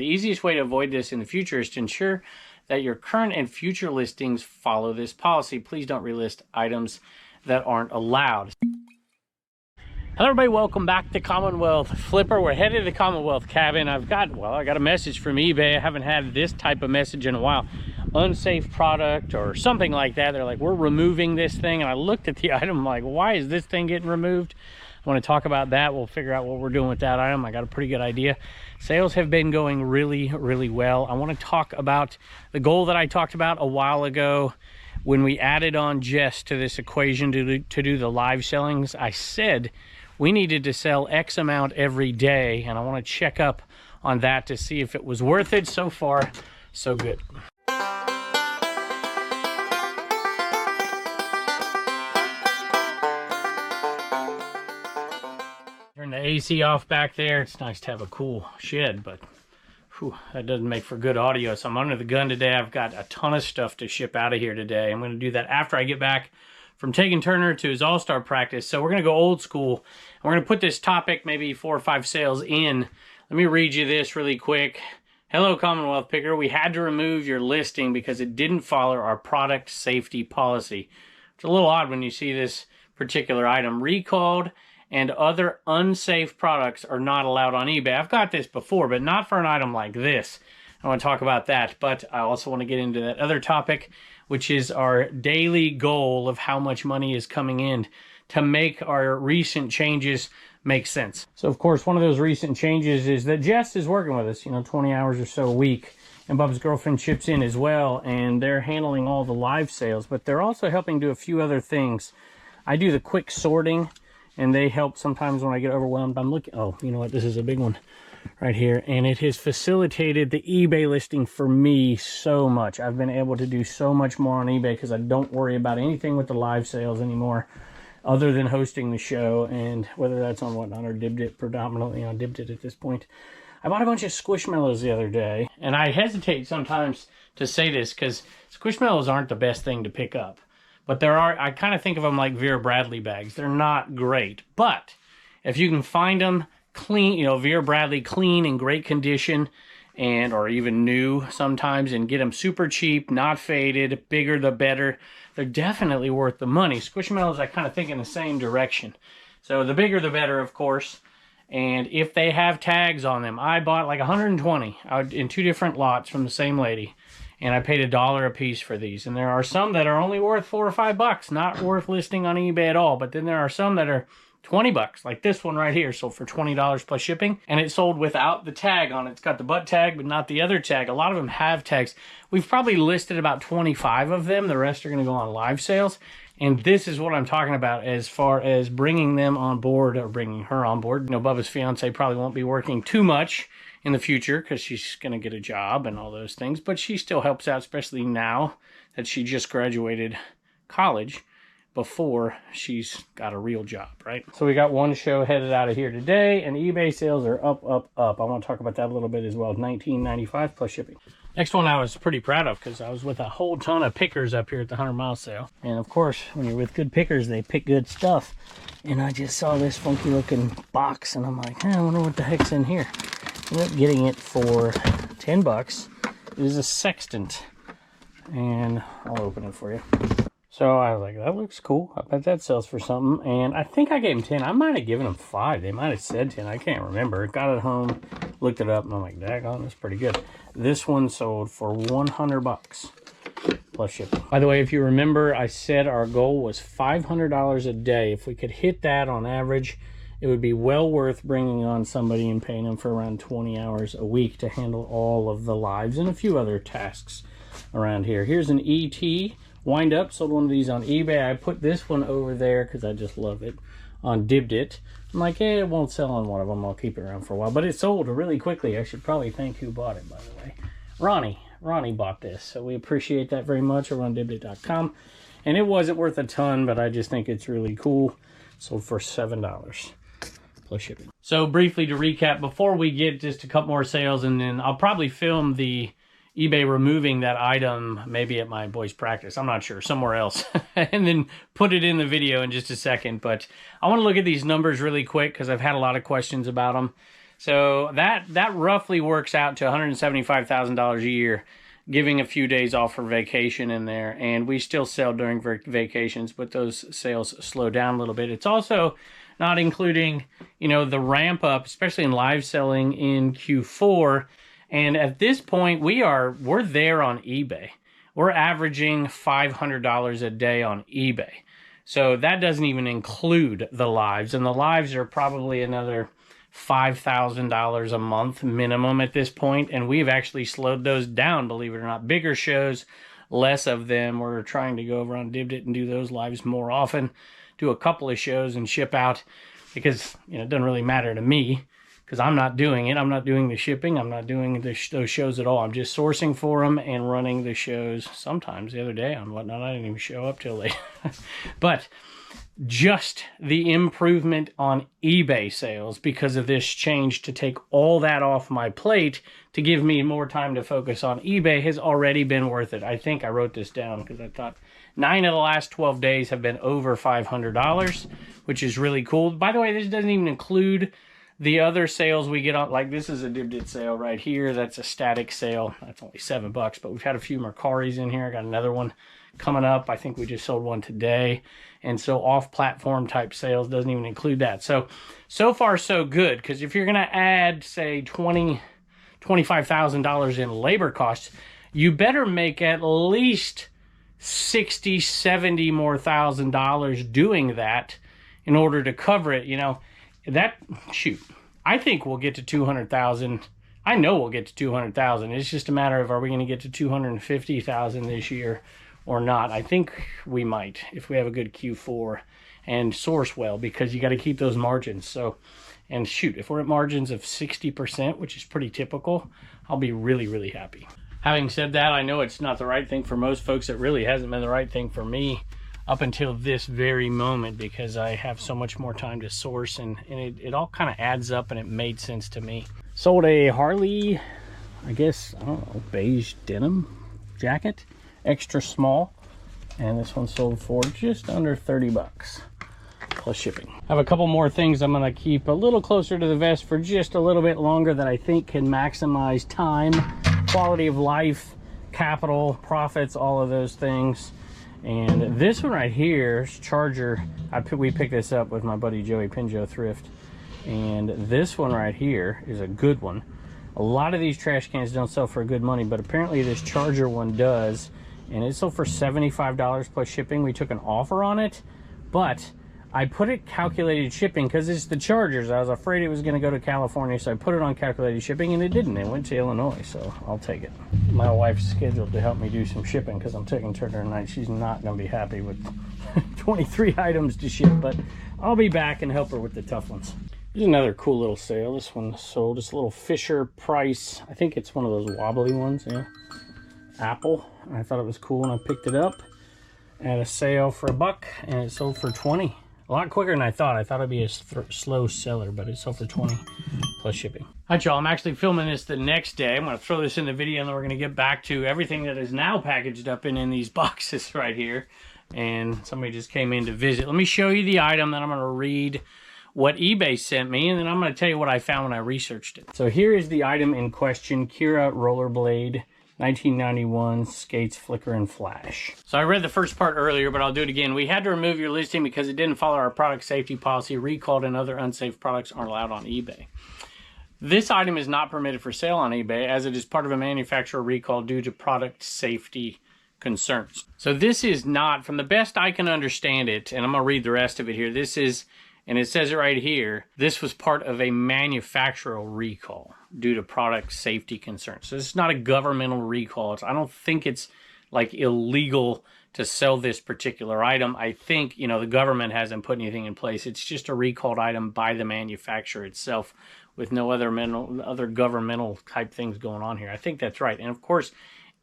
The easiest way to avoid this in the future is to ensure that your current and future listings follow this policy. Please don't relist items that aren't allowed. Hello everybody, welcome back to Commonwealth Flipper. We're headed to the Commonwealth cabin. I got a message from eBay. I haven't had this type of message in a while. Unsafe product or something like that. They're like, we're removing this thing. And I looked at the item, like, why is this thing getting removed? I want to talk about that. We'll figure out what we're doing with that item. I got a pretty good idea. Sales have been going really well. I want to talk about the goal that I talked about a while ago when we added on Jess to this equation to do the live sellings. I said we needed to sell X amount every day, and I want to check up on that to see if it was worth it. So far, so good. Turn the AC off back there. It's nice to have a cool shed, but whew, that doesn't make for good audio. So I'm under the gun today. I've got a ton of stuff to ship out of here today. I'm going to do that after I get back from taking Turner to his all-star practice. So we're going to go old school. We're going to put this topic, maybe 4 or 5 sales in. Let me read you this really quick. Hello, Commonwealth Picker. We had to remove your listing because it didn't follow our product safety policy. It's a little odd when you see this particular item recalled, and other unsafe products are not allowed on eBay. I've got this before, but not for an item like this. I want to talk about that, but I also want to get into that other topic, which is our daily goal of how much money is coming in to make our recent changes make sense. So, of course, one of those recent changes is that Jess is working with us, 20 hours or so a week, and Bub's girlfriend chips in as well, and they're handling all the live sales, but they're also helping do a few other things. I do the quick sorting, and they help sometimes when I get overwhelmed. I'm looking, oh, you know what, this is a big one right here, and it has facilitated the eBay listing for me so much. I've been able to do so much more on eBay because I don't worry about anything with the live sales anymore other than hosting the show, and whether that's on Whatnot or Dibdit, predominantly on Dibdit at this point. I bought a bunch of Squishmallows the other day, and I hesitate sometimes to say this because Squishmallows aren't the best thing to pick up. But I kind of think of them like Vera Bradley bags. They're not great. But if you can find them clean, Vera Bradley clean in great condition, or even new sometimes, and get them super cheap, not faded, bigger the better, they're definitely worth the money. Squishmallows, I kind of think in the same direction. So the bigger the better, of course. And if they have tags on them, I bought like 120 in 2 different lots from the same lady. And I paid $1 a piece for these. And there are some that are only worth $4 or $5, not worth listing on eBay at all. But then there are some that are $20, like this one right here, sold for $20 plus shipping. And it sold without the tag on it. It's got the butt tag, but not the other tag. A lot of them have tags. We've probably listed about 25 of them. The rest are going to go on live sales. And this is what I'm talking about as far as bringing them on board, or bringing her on board. Bubba's fiance probably won't be working too much in the future because she's going to get a job and all those things, but she still helps out, especially now that she just graduated college, before she's got a real job, right? So we got one show headed out of here today, and eBay sales are up. I want to talk about that a little bit as well. $19.95 plus shipping. Next one I was pretty proud of because I was with a whole ton of pickers up here at the 100 Mile sale. And of course, when you're with good pickers, they pick good stuff. And I just saw this funky looking box, and I'm like, I wonder what the heck's in here. Ended up getting it for $10. It is a sextant, and I'll open it for you. So I was like, that looks cool. I bet that sells for something. And I think I gave them 10. I might have given them 5. They might have said 10. I can't remember. Got it home, looked it up, and I'm like, daggone, that's pretty good. This one sold for $100 plus shipping. By the way, if you remember, I said our goal was $500 a day. If we could hit that on average, it would be well worth bringing on somebody and paying them for around 20 hours a week to handle all of the lives and a few other tasks around here. Here's an ET wind up. Sold one of these on eBay. I put this one over there because I just love it on Dibdit. I'm like, it won't sell on one of them. I'll keep it around for a while. But it sold really quickly. I should probably thank who bought it, by the way. Ronnie bought this. So we appreciate that very much over on Dibdit.com. And it wasn't worth a ton, but I just think it's really cool. Sold for $7. Plus shipping. So briefly to recap, before we get just a couple more sales, and then I'll probably film the eBay removing that item maybe at my boys' practice. I'm not sure, somewhere else. And then put it in the video in just a second. But I want to look at these numbers really quick because I've had a lot of questions about them. So that roughly works out to $175,000 a year, giving a few days off for vacation in there. And we still sell during vacations, but those sales slow down a little bit. It's also not including, you know, the ramp up, especially in live selling in Q4. And at this point, we're there on eBay. We're averaging $500 a day on eBay. So that doesn't even include the lives. And the lives are probably another $5,000 a month minimum at this point. And we've actually slowed those down, believe it or not. Bigger shows, less of them. We're trying to go over on Dibdit and do those lives more often. Do a couple of shows and ship out because, you know, it doesn't really matter to me. Because I'm not doing it. I'm not doing the shipping. I'm not doing those shows at all. I'm just sourcing for them and running the shows. Sometimes the other day on Whatnot, I didn't even show up till late. But just the improvement on eBay sales because of this change to take all that off my plate to give me more time to focus on eBay has already been worth it. I think I wrote this down because I thought 9 of the last 12 days have been over $500, which is really cool. By the way, this doesn't even include the other sales we get on, like this is a Dibdit sale right here. That's a static sale. That's only $7, but we've had a few Mercaris in here. I got another one coming up. I think we just sold one today. And so off-platform type sales doesn't even include that. So far so good, because if you're going to add, say, $25,000 in labor costs, you better make at least $60, $70 more thousand doing that in order to cover it, you know. I think we'll get to 200,000. I know we'll get to 200,000. It's just a matter of, are we going to get to 250,000 this year or not? I think we might if we have a good Q4 and source well, because you got to keep those margins. So, and shoot, if we're at margins of 60%, which is pretty typical, I'll be really, really happy. Having said that, I know it's not the right thing for most folks. It really hasn't been the right thing for me up until this very moment, because I have so much more time to source, and it all kind of adds up, and it made sense to me. Sold a Harley, I guess, I don't know, beige denim jacket, extra small, and this one sold for just under 30 bucks plus shipping. I have a couple more things I'm going to keep a little closer to the vest for just a little bit longer that I think can maximize time, quality of life, capital, profits, all of those things. And this one right here, charger, we picked this up with my buddy Joey Pinjo Thrift. And this one right here is a good one. A lot of these trash cans don't sell for good money, but apparently this charger one does. And it sold for $75 plus shipping. We took an offer on it, but I put it calculated shipping because it's the chargers. I was afraid it was going to go to California, so I put it on calculated shipping, and it didn't. It went to Illinois, so I'll take it. My wife's scheduled to help me do some shipping because I'm taking Turner tonight. She's not going to be happy with 23 items to ship, but I'll be back and help her with the tough ones. Here's another cool little sale. This one sold. It's a little Fisher Price. I think it's one of those wobbly ones, yeah. Apple. I thought it was cool, and I picked it up at a sale for $1, and it sold for 20. A lot quicker than I thought. I thought it'd be a slow seller, but it sold for 20 plus shipping. All right, y'all, I'm actually filming this the next day. I'm going to throw this in the video, and then we're going to get back to everything that is now packaged up in these boxes right here. And somebody just came in to visit. Let me show you the item, then I'm going to read what eBay sent me, and then I'm going to tell you what I found when I researched it. So here is the item in question, Kira Rollerblade. 1991 skates, flicker, and flash. So I read the first part earlier, but I'll do it again. We had to remove your listing because it didn't follow our product safety policy. Recalled and other unsafe products aren't allowed on eBay. This item is not permitted for sale on eBay as it is part of a manufacturer recall due to product safety concerns. So this is not, from the best I can understand it, and I'm going to read the rest of it here. This is, and it says it right here, this was part of a manufacturer recall due to product safety concerns. So this is not a governmental recall. I don't think it's like illegal to sell this particular item. I think, you know, the government hasn't put anything in place. It's just a recalled item by the manufacturer itself with no other governmental type things going on here. I think that's right. And of course,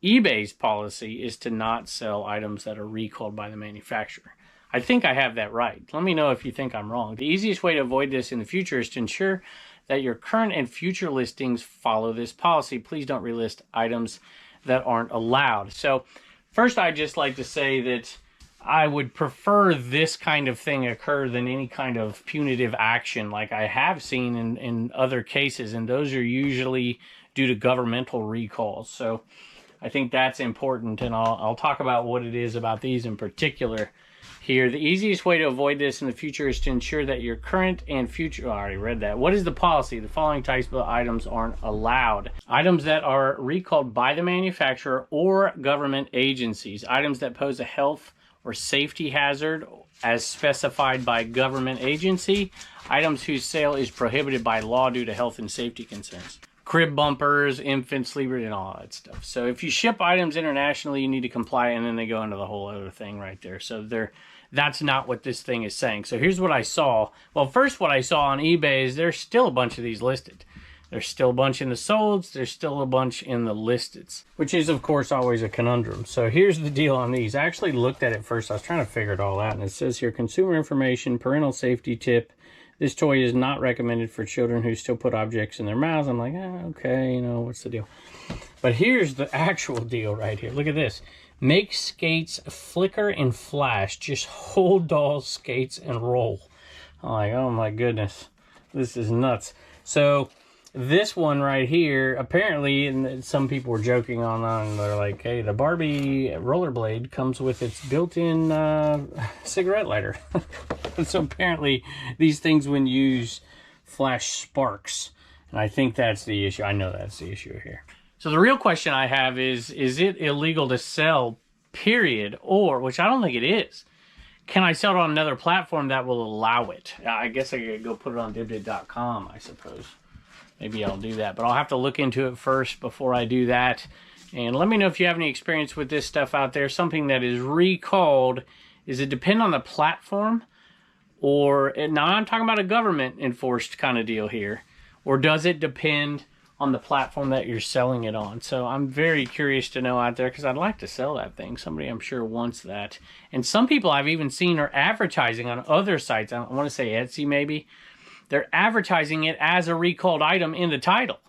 eBay's policy is to not sell items that are recalled by the manufacturer. I think I have that right. Let me know if you think I'm wrong. The easiest way to avoid this in the future is to ensure that your current and future listings follow this policy. Please don't relist items that aren't allowed. So first, I'd just like to say that I would prefer this kind of thing occur than any kind of punitive action like I have seen in other cases, and those are usually due to governmental recalls. So I think that's important, and I'll talk about what it is about these in particular here. The easiest way to avoid this in the future is to ensure that your current and future... Oh, I already read that. What is the policy? The following types of items aren't allowed. Items that are recalled by the manufacturer or government agencies. Items that pose a health or safety hazard as specified by government agency. Items whose sale is prohibited by law due to health and safety concerns. Crib bumpers, infant sleepers, and all that stuff. So if you ship items internationally, you need to comply, and then they go into the whole other thing right there. So that's not what this thing is saying. So here's what I saw. Well, first what I saw on eBay is there's still a bunch of these listed. There's still a bunch in the solds. There's still a bunch in the listeds, which is, of course, always a conundrum. So here's the deal on these. I actually looked at it first. I was trying to figure it all out, and it says here, consumer information, parental safety tip. This toy is not recommended for children who still put objects in their mouths. I'm like, okay, you know, what's the deal? But here's the actual deal right here. Look at this. Make skates flicker and flash. Just hold dolls, skates, and roll. I'm like, oh my goodness. This is nuts. So this one right here, apparently, and some people were joking on, they're like, hey, the Barbie rollerblade comes with its built-in cigarette lighter. So apparently these things, when used, flash sparks. And I think that's the issue. I know that's the issue here. So the real question I have is it illegal to sell, period? Or, which I don't think it is, can I sell it on another platform that will allow it? I guess I could go put it on dibdit.com, I suppose. Maybe I'll do that, but I'll have to look into it first before I do that. And let me know if you have any experience with this stuff out there. Something that is recalled, does it depend on the platform? Or, now I'm talking about a government enforced kind of deal here. Or does it depend on the platform that you're selling it on? So I'm very curious to know out there, because I'd like to sell that thing. Somebody I'm sure wants that. And some people I've even seen are advertising on other sites. I want to say Etsy maybe. They're advertising it as a recalled item in the title,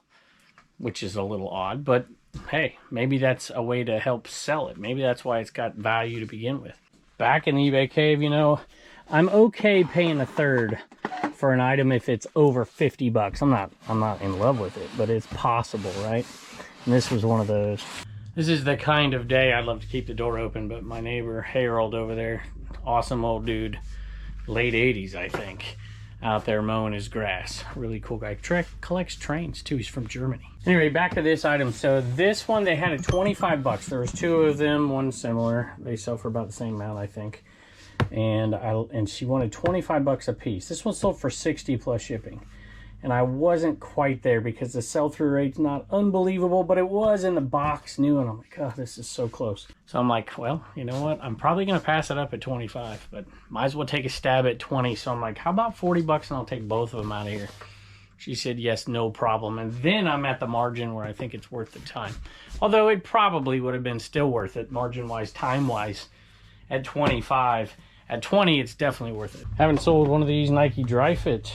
which is a little odd, but hey, maybe that's a way to help sell it. Maybe that's why it's got value to begin with. Back in the eBay cave, you know, I'm okay paying a third for an item if it's over 50 bucks. I'm not in love with it, but it's possible, right? And this was one of those. This is the kind of day I'd love to keep the door open, but my neighbor Harold over there, awesome old dude, late 80s, I think, out there mowing his grass. Really cool guy. Collects trains too. He's from Germany. Anyway, back to this item. So this one, they had it 25 bucks. There was two of them, one similar. They sell for about the same amount, I think. And she wanted 25 bucks a piece. This one sold for 60 plus shipping. And I wasn't quite there because the sell-through rate's not unbelievable, but it was in the box new, and I'm like, oh, this is so close. So I'm like, well, you know what? I'm probably going to pass it up at 25, but might as well take a stab at 20. So I'm like, how about 40 bucks and I'll take both of them out of here? She said, yes, no problem. And then I'm at the margin where I think it's worth the time. Although it probably would have been still worth it, margin-wise, time-wise, at 25. At 20, it's definitely worth it. Haven't sold one of these Nike Dry Fit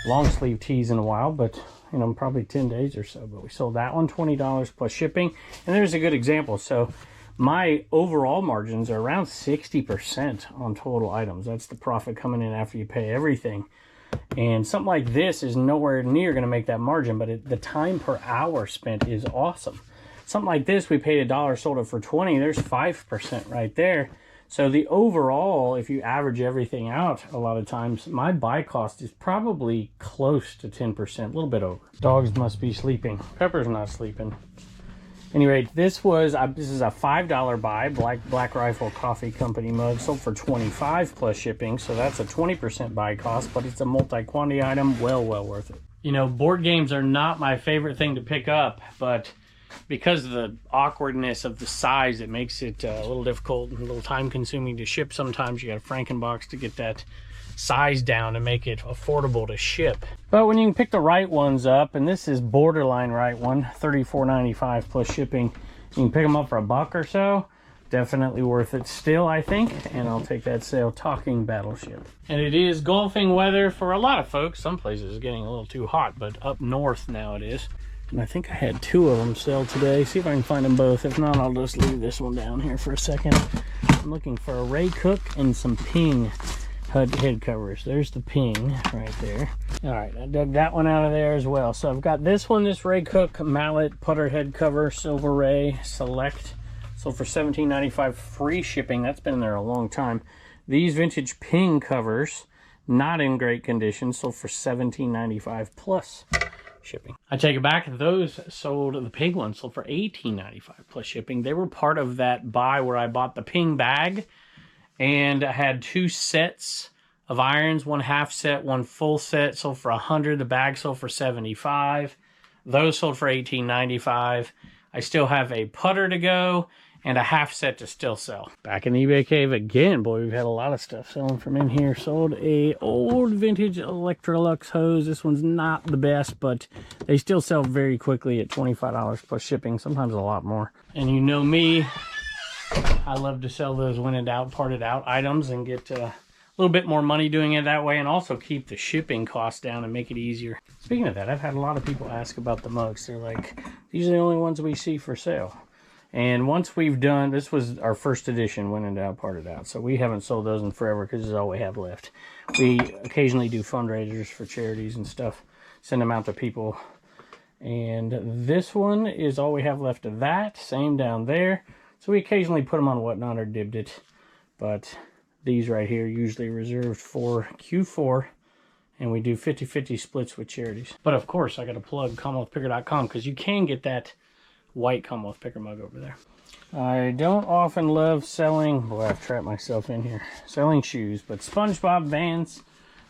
long sleeve tees in a while, but you know, probably 10 days or so. But we sold that one, $20 plus shipping. And there's a good example. So my overall margins are around 60% on total items. That's the profit coming in after you pay everything. And something like this is nowhere near going to make that margin, but the time per hour spent is awesome. Something like this, we paid $1, sold it for 20. There's 5% right there. So the overall, if you average everything out, a lot of times, my buy cost is probably close to 10%, a little bit over. Dogs must be sleeping. Pepper's not sleeping. Anyway, this is a $5 buy, Black Rifle Coffee Company mug, sold for 25 plus shipping, so that's a 20% buy cost, but it's a multi-quantity item, well worth it. You know, board games are not my favorite thing to pick up, but because of the awkwardness of the size, it makes it a little difficult and a little time consuming to ship. Sometimes you got a Frankenbox to get that size down to make it affordable to ship. But when you can pick the right ones up, and this is borderline right one, $34.95 plus shipping, you can pick them up for $1 or so. Definitely worth it still, I think, and I'll take that sale. Talking Battleship. And it is golfing weather for a lot of folks. Some places it's getting a little too hot, but up north now it is. And I think I had 2 of them sell today. See if I can find them both. If not, I'll just leave this one down here for a second. I'm looking for a Ray Cook and some Ping head covers. There's the Ping right there. All right, I dug that one out of there as well. So I've got this one, this Ray Cook mallet putter head cover, Silver Ray Select. Sold for $17.95, free shipping. That's been in there a long time. These vintage Ping covers, not in great condition, sold for $17.95 plus shipping. I take it back. Those sold, the Ping ones sold for $18.95 plus shipping. They were part of that buy where I bought the Ping bag, and I had 2 sets of irons, 1 half set, 1 full set, sold for $100. The bag sold for $75. Those sold for $18.95. I still have a putter to go and a half set to still sell. Back in the eBay cave again. Boy, we've had a lot of stuff selling from in here. Sold a old vintage Electrolux hose. This one's not the best, but they still sell very quickly at $25 plus shipping, sometimes a lot more. And you know me, I love to sell those when in doubt, parted out items and get a little bit more money doing it that way, and also keep the shipping costs down and make it easier. Speaking of that, I've had a lot of people ask about the mugs. They're like, these are the only ones we see for sale. And once we've done, this was our first edition, when in doubt, parted out. So we haven't sold those in forever because this is all we have left. We occasionally do fundraisers for charities and stuff, send them out to people. And this one is all we have left of that. Same down there. So we occasionally put them on Whatnot or Dibbed It. But these right here usually reserved for Q4. And we do 50-50 splits with charities. But of course, I got to plug CommonwealthPicker.com because you can get that white Commonwealth Picker mug over there. I don't often love selling, boy, I've trapped myself in here, selling shoes, but SpongeBob Vans,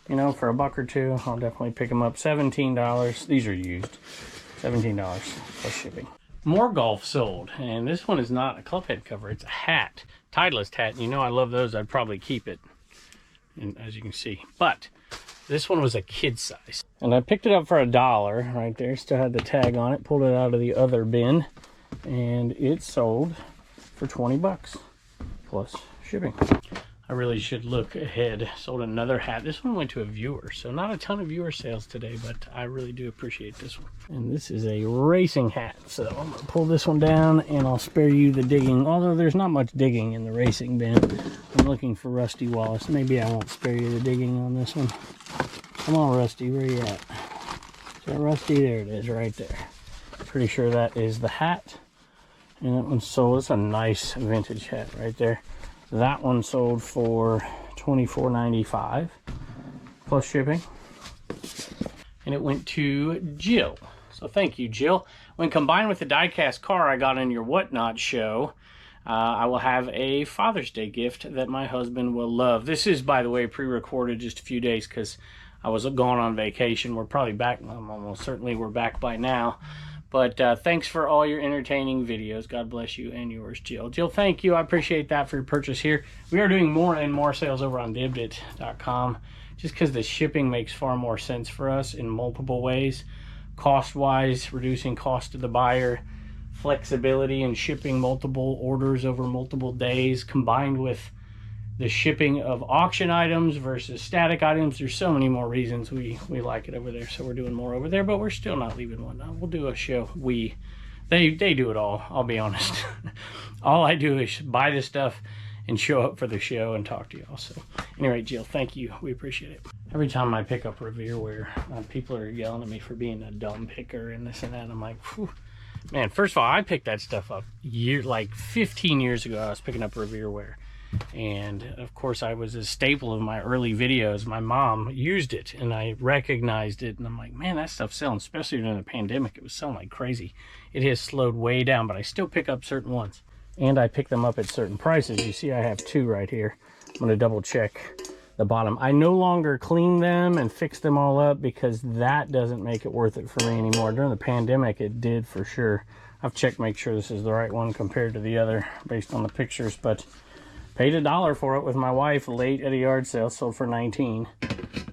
you know, for $1 or $2, I'll definitely pick them up. $17. These are used. $17 plus shipping. More golf sold, and this one is not a club head cover, it's a hat. Titleist hat, and you know I love those, I'd probably keep it, and as you can see. But this one was a kid size. And I picked it up for $1 right there. Still had the tag on it. Pulled it out of the other bin. And it sold for 20 bucks plus shipping. I really should look ahead. Sold another hat. This one went to a viewer. So not a ton of viewer sales today, but I really do appreciate this one. And this is a racing hat. So I'm going to pull this one down and I'll spare you the digging. Although there's not much digging in the racing bin. I'm looking for Rusty Wallace. Maybe I won't spare you the digging on this one. Come on, Rusty, where you at? Is that Rusty? There it is, right there. Pretty sure that is the hat. And that one sold. It's a nice vintage hat right there. That one sold for $24.95 plus shipping. And it went to Jill. So thank you, Jill. When combined with the die-cast car I got in your Whatnot show, I will have a Father's Day gift that my husband will love. This is, by the way, pre-recorded just a few days because I was gone on vacation. We're probably back. Almost certainly we're back by now. But thanks for all your entertaining videos. God bless you and yours, Jill. Jill, thank you. I appreciate that for your purchase here. We are doing more and more sales over on dibbedit.com just because the shipping makes far more sense for us in multiple ways. Cost-wise, reducing cost to the buyer, flexibility in shipping multiple orders over multiple days, combined with the shipping of auction items versus static items. There's so many more reasons we like it over there. So we're doing more over there, but we're still not leaving Whatnot. We'll do a show. They do it all, I'll be honest. All I do is buy this stuff and show up for the show and talk to y'all. So anyway, Jill, thank you. We appreciate it. Every time I pick up Revealware, people are yelling at me for being a dumb picker and this and that. I'm like, whew. Man, first of all, I picked that stuff up like 15 years ago. I was picking up Revealware. And of course I was a staple of my early videos. My mom used it and I recognized it, and I'm like, man, that stuff's selling, especially during the pandemic. It was selling like crazy. It has slowed way down, but I still pick up certain ones, and I pick them up at certain prices. You see I have 2 right here. I'm going to double check the bottom. I no longer clean them and fix them all up because that doesn't make it worth it for me anymore. During the pandemic it did for sure. I've checked, make sure this is the right one compared to the other based on the pictures, but paid $1 for it with my wife late at a yard sale. Sold for $19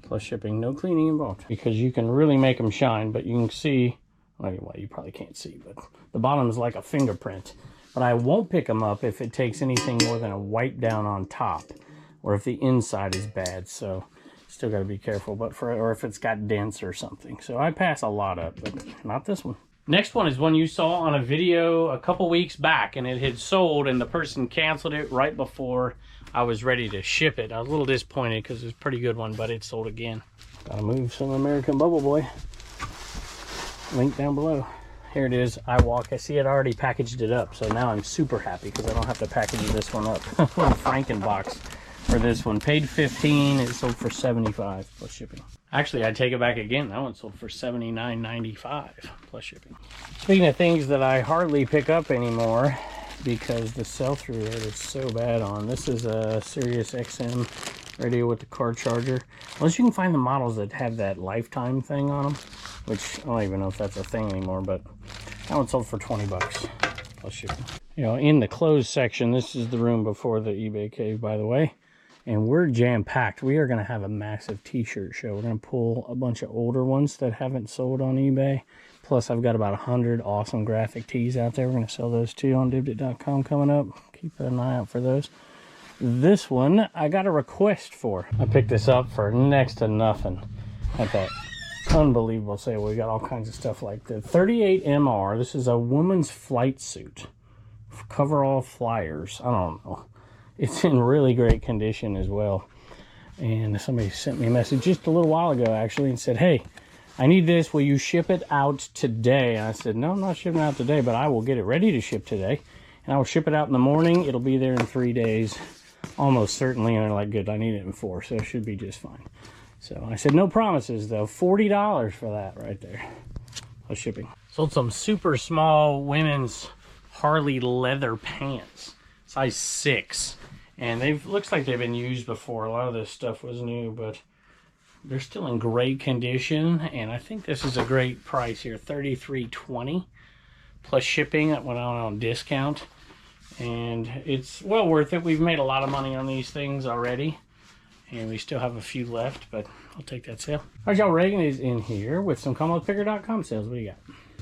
plus shipping. No cleaning involved because you can really make them shine. But you can see, well, you probably can't see, but the bottom is like a fingerprint. But I won't pick them up if it takes anything more than a wipe down on top, or if the inside is bad. So still got to be careful. But or if it's got dents or something. So I pass a lot up, but not this one. Next one is one you saw on a video a couple weeks back, and it had sold, and the person canceled it right before I was ready to ship it. I was a little disappointed because it was a pretty good one, but it sold again. Gotta move some American Bubble Boy. Link down below. Here it is. I walk. I see it already packaged it up, so now I'm super happy because I don't have to package this one up. Little Franken box for this one. Paid $15. It sold for $75 plus shipping. Actually, I take it back again. That one sold for $79.95 plus shipping. Speaking of things that I hardly pick up anymore because the sell-through rate is so bad on. This is a Sirius XM radio with the car charger. Unless you can find the models that have that lifetime thing on them, which I don't even know if that's a thing anymore, but that one sold for 20 bucks plus shipping. You know, in the clothes section, this is the room before the eBay cave, by the way, and we're jam-packed. We are going to have a massive t-shirt show. We're going to pull a bunch of older ones that haven't sold on eBay. Plus, I've got about 100 awesome graphic tees out there. We're going to sell those too on dibdit.com coming up. Keep an eye out for those. This one, I got a request for. I picked this up for next to nothing at that unbelievable sale. We got all kinds of stuff like the 38MR. This is a woman's flight suit. Coverall flyers. I don't know. It's in really great condition as well. And somebody sent me a message just a little while ago, actually, and said, hey, I need this. Will you ship it out today? And I said, no, I'm not shipping it out today, but I will get it ready to ship today. And I will ship it out in the morning. It'll be there in 3 days. Almost certainly. And they're like, good, I need it in 4, so it should be just fine. So I said, no promises, though. $40 for that right there. Plus shipping. Sold some super small women's Harley leather pants. Size 6. And they've looks like they've been used before. A lot of this stuff was new, but they're still in great condition. And I think this is a great price here. $33.20 plus shipping. That went out on discount. And it's well worth it. We've made a lot of money on these things already. And we still have a few left, but I'll take that sale. All right, y'all. Reagan is in here with some CommonwealthPicker.com sales. What do you got?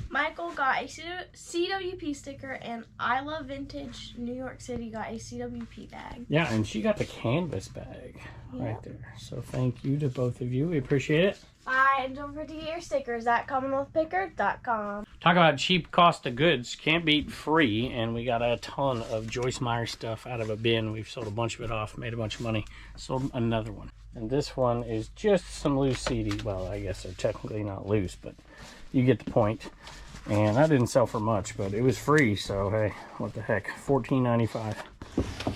Michael got a CWP sticker, and I Love Vintage New York City got a CWP bag. Yeah, and she got the canvas bag right there. So thank you to both of you. We appreciate it. Bye, and don't forget to get your stickers at CommonwealthPicker.com. Talk about cheap cost of goods. Can't beat free. And we got a ton of Joyce Meyer stuff out of a bin. We've sold a bunch of it off, made a bunch of money. Sold another one. And this one is just some loose CDs. Well, I guess they're technically not loose, but you get the point. And that didn't sell for much, but it was free. So, hey, what the heck. $14.95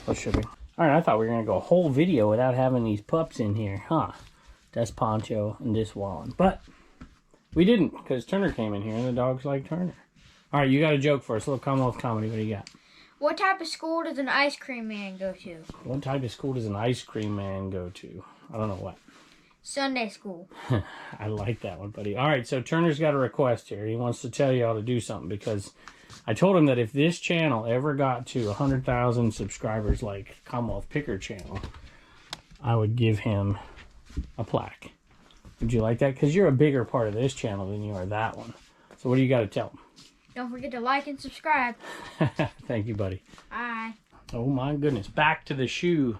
plus shipping. All right, I thought we were going to go a whole video without having these pups in here, huh? That's Poncho and this Wallen. But we didn't, because Turner came in here and the dogs like Turner. All right, you got a joke for us. A little Commonwealth comedy. What do you got? What type of school does an ice cream man go to? What type of school does an ice cream man go to? I don't know what. Sunday school. I like that one, buddy. All right, so Turner's got a request here. He wants to tell y'all to do something because I told him that if this channel ever got to 100,000 subscribers like Commonwealth Picker channel, I would give him a plaque. Would you like that? Because you're a bigger part of this channel than you are that one. So what do you got to tell him? Don't forget to like and subscribe. Thank you, buddy. Bye. Oh my goodness. Back to the shoe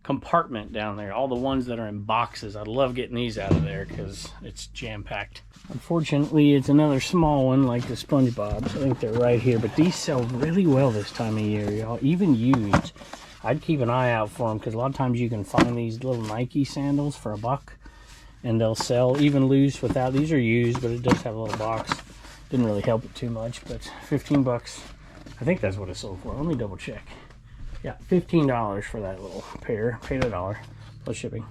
compartment down there. All the ones that are in boxes. I love getting these out of there because it's jam-packed. Unfortunately, it's another small one like the SpongeBob's. I think they're right here. But these sell really well this time of year, y'all. Even used. I'd keep an eye out for them because a lot of times you can find these little Nike sandals for $1 and they'll sell even loose without. These are used, but it does have a little box. Didn't really help it too much, but 15 bucks. I think that's what it sold for. Let me double check. Yeah, $15 for that little pair. Paid $1 plus shipping.